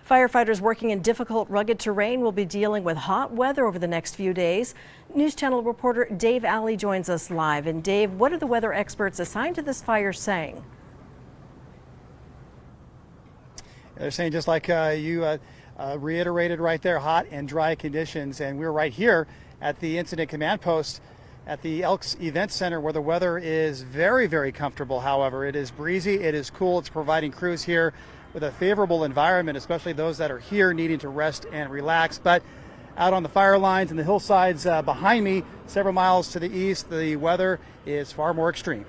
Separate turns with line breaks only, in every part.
Firefighters working in difficult, rugged terrain will be dealing with hot weather over the next few days. News Channel reporter Dave Alley joins us live. And Dave, what are the weather experts assigned to this fire saying?
They're saying, just like you reiterated right there, hot and dry conditions. And we're right here at the incident command post at the Elks Event Center, where the weather is very, very comfortable. However, it is breezy, it is cool. It's providing crews here with a favorable environment, especially those that are here needing to rest and relax. But out on the fire lines and the hillsides behind me, several miles to the east, the weather is far more extreme.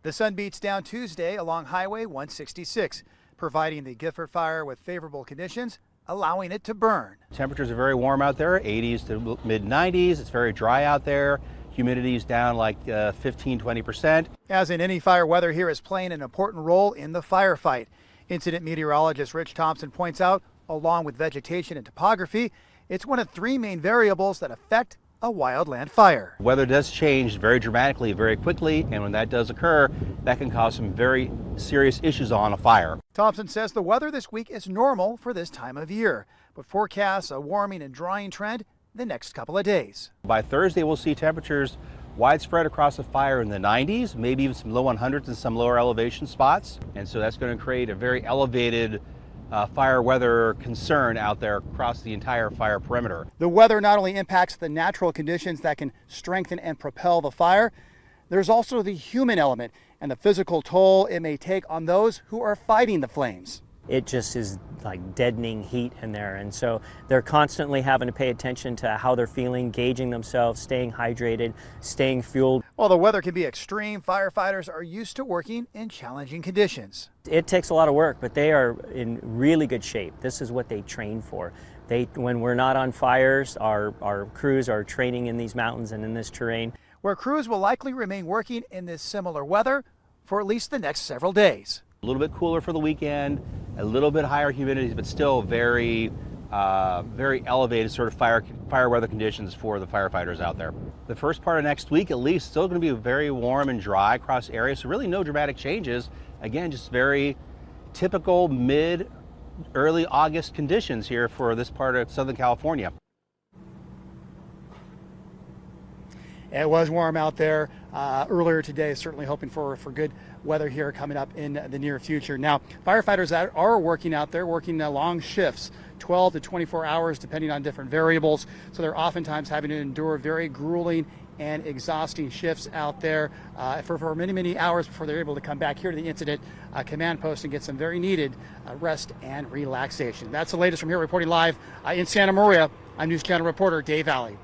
The sun beats down Tuesday along Highway 166, providing the Gifford Fire with favorable conditions, allowing it to burn.
Temperatures are very warm out there, 80s to mid 90s. It's very dry out there. Humidity is down like 15–20%.
As in any fire, weather here is playing an important role in the firefight. Incident meteorologist Rich Thompson points out, along with vegetation and topography, it's one of three main variables that affect a wildland fire.
Weather does change very dramatically, very quickly, and when that does occur, that can cause some very serious issues on a fire.
Thompson says the weather this week is normal for this time of year, but forecasts a warming and drying trend the next couple of days.
By Thursday, we'll see temperatures widespread across the fire in the 90s, maybe even some low 100s in some lower elevation spots, and so that's going to create a very elevated fire weather concern out there across the entire fire perimeter.
The weather not only impacts the natural conditions that can strengthen and propel the fire, there's also the human element and the physical toll it may take on those who are fighting the flames.
It just is like deadening heat in there, and so they're constantly having to pay attention to how they're feeling, gauging themselves, staying hydrated, staying fueled.
While the weather can be extreme, firefighters are used to working in challenging conditions.
It takes a lot of work, but they are in really good shape. This is what they train for. When we're not on fires, our crews are training in these mountains and in this terrain.
Where crews will likely remain working in this similar weather for at least the next several days.
A little bit cooler for the weekend, a little bit higher humidity, but still very elevated sort of fire weather conditions for the firefighters out there. The first part of next week, at least, still going to be very warm and dry across areas, so really no dramatic changes. Again, just very typical early August conditions here for this part of Southern California.
It was warm out there earlier today, certainly hoping for good weather here coming up in the near future. Now, firefighters that are working out there, working long shifts, 12 to 24 hours, depending on different variables. So they're oftentimes having to endure very grueling and exhausting shifts out there for many, many hours before they're able to come back here to the incident command post and get some very needed rest and relaxation. That's the latest from here, reporting live in Santa Maria. I'm News Channel reporter Dave Alley.